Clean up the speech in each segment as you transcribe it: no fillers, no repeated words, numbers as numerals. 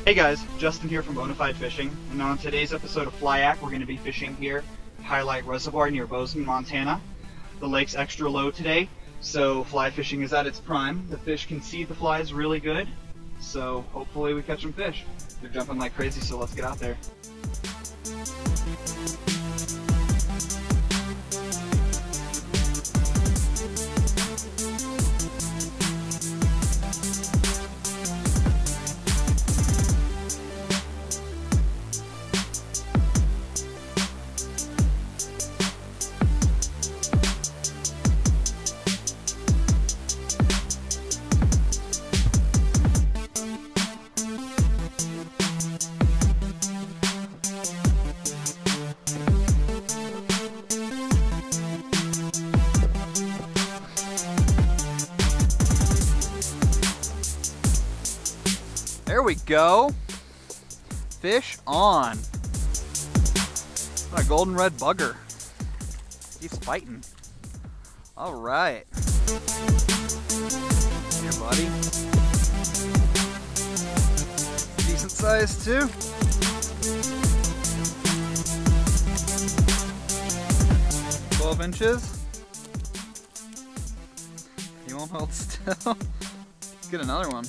Hey guys, Justin here from Bonafide Fishing, and on today's episode of Fly Act, we're going to be fishing here at Hyalite Reservoir near Bozeman, Montana. The lake's extra low today, so fly fishing is at its prime. The fish can see the flies really good, so hopefully we catch some fish. They're jumping like crazy, so let's get out there. There we go. Fish on. What a golden red bugger. He's fighting. All right. Here, buddy. Decent size too. – 12 inches. You won't hold still. Let's get another one.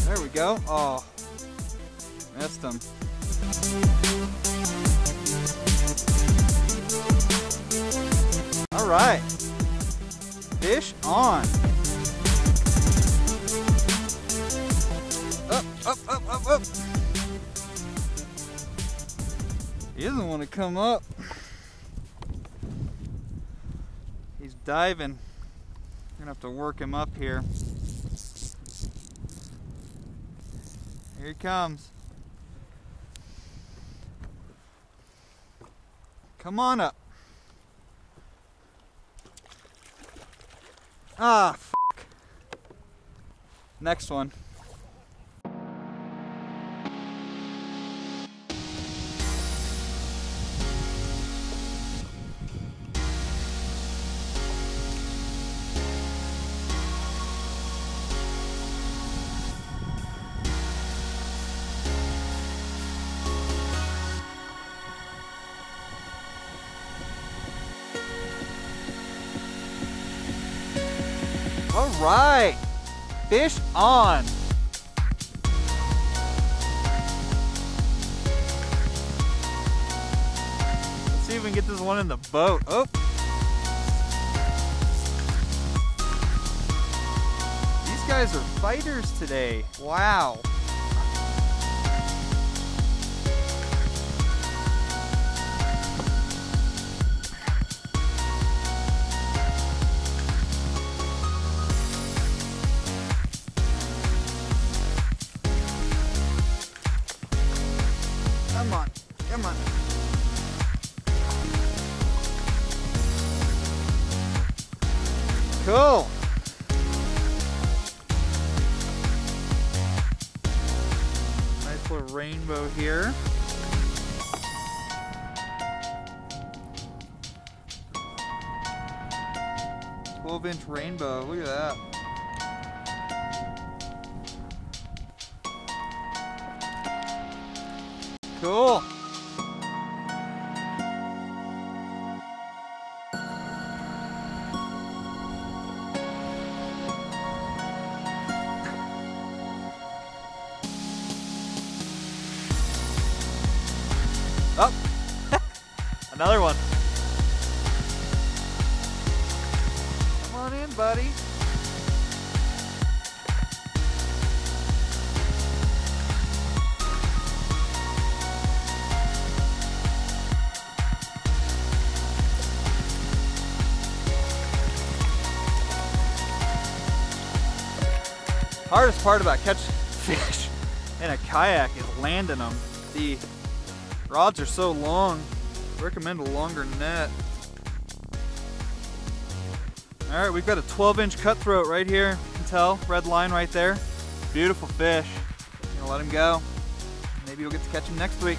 There we go. Oh, missed him. All right. Fish on. Up, up, up, up, up. He doesn't want to come up. He's diving. We're gonna have to work him up here. Here he comes. Come on up. Ah, f***. Next one. All right, fish on. Let's see if we can get this one in the boat. Oh. These guys are fighters today. Wow. Come on, come on. Cool. Nice little rainbow here. "12-inch rainbow, look at that. Cool. Oh, another one. Come on in, buddy. Hardest part about catching fish in a kayak is landing them. The rods are so long. Recommend a longer net. All right, we've got a 12-inch cutthroat right here. You can tell, red line right there. Beautiful fish. I'm gonna let him go. Maybe we'll get to catch him next week.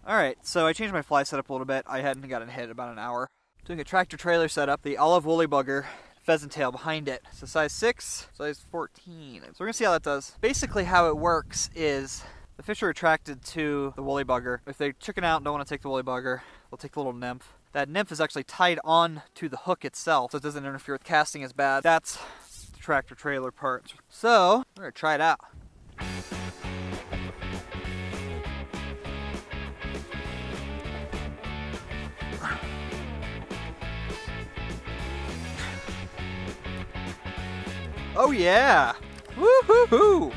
Alright, so I changed my fly setup a little bit. I hadn't gotten hit in about an hour. Doing a tractor trailer setup, the olive woolly bugger, pheasant tail behind it. So size 6, size 14. So we're gonna see how that does. Basically how it works is the fish are attracted to the woolly bugger. If they chicken out and don't want to take the woolly bugger, they'll take the little nymph. That nymph is actually tied on to the hook itself, so it doesn't interfere with casting as bad. That's the tractor trailer part. So, we're gonna try it out. Oh yeah! Woo-hoo-hoo!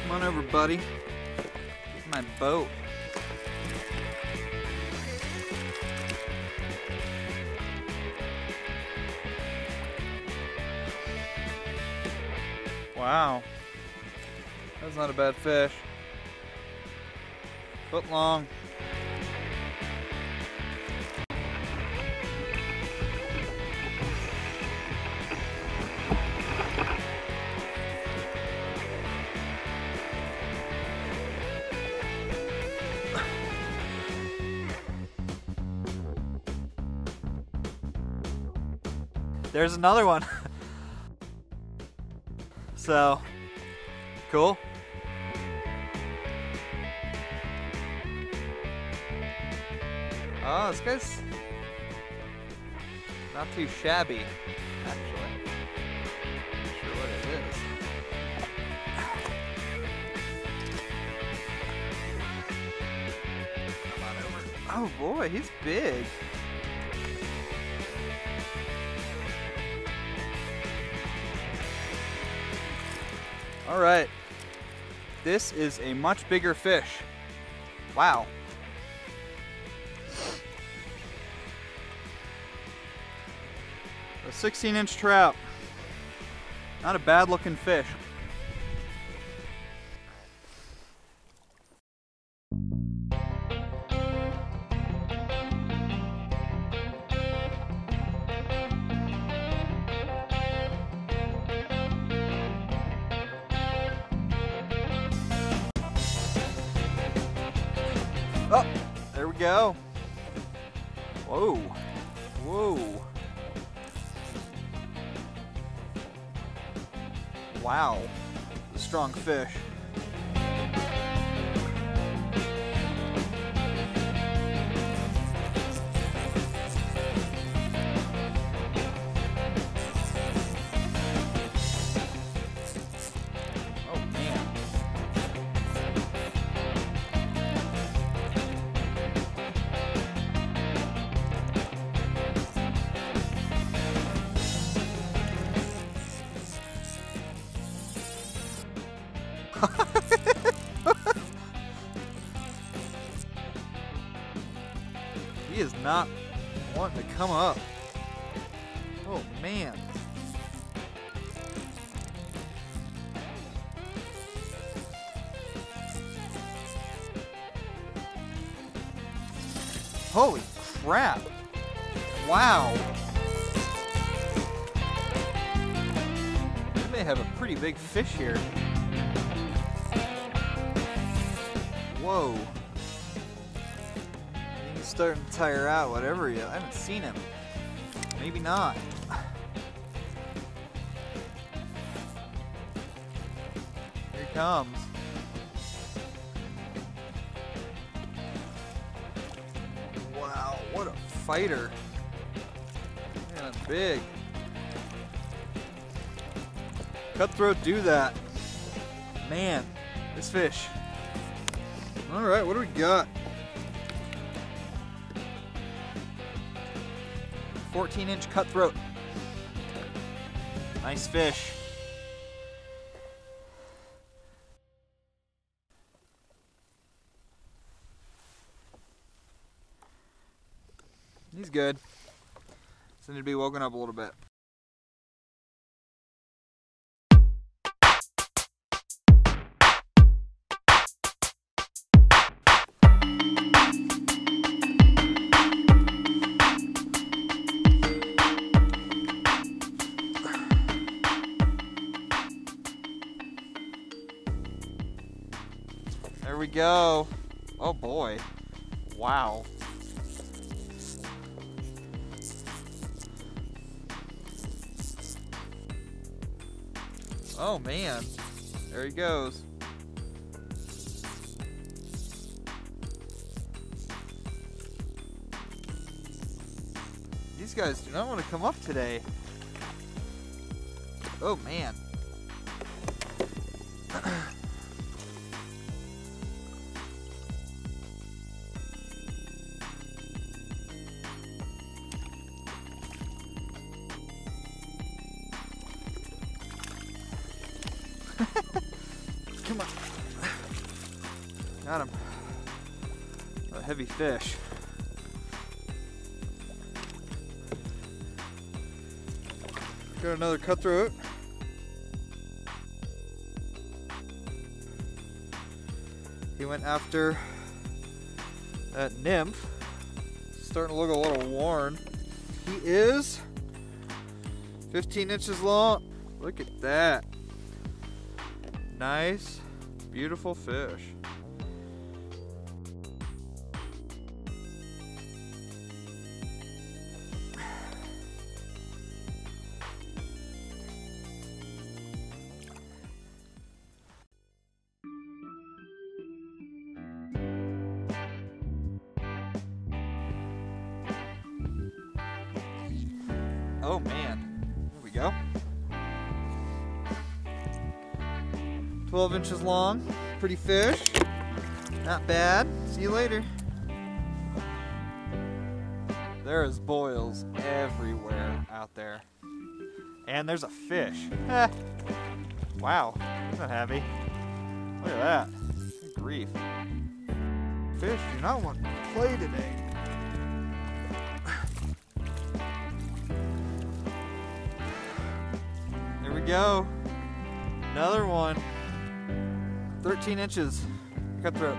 Come on over, buddy. Get my boat. Wow. That's not a bad fish. Foot long. There's another one. So, cool. Oh, this guy's not too shabby, actually. Not sure what it is. Come on over. Oh boy, he's big. All right, this is a much bigger fish. Wow. A 16-inch trout. Not a bad looking fish. Oh, there we go. Whoa, whoa. Wow, a strong fish. Oh man. He is not wanting to come up. Oh man. Holy crap. Wow. We may have a pretty big fish here. Whoa. He's starting to tire out, whatever he is. I haven't seen him. Maybe not. Here he comes. Wow, what a fighter. Man, big. Cutthroat do that. Man, this fish. Alright, what do we got? 14-inch cutthroat. Nice fish. He's good. Just need to be woken up a little bit. There we go. Oh boy. Wow. Oh man. There he goes. These guys do not want to come up today. Oh man. Come on. Got him. A heavy fish. Got another cutthroat. He went after that nymph. Starting to look a little worn. He is 15 inches long. Look at that. Nice, beautiful fish. Oh man, here we go. 12 inches long, pretty fish, not bad. See you later. There is boils everywhere out there. And there's a fish. Wow, he's not happy. Look at that, good grief. Fish do not want to play today. There we go, another one. 13 inches, cutthroat.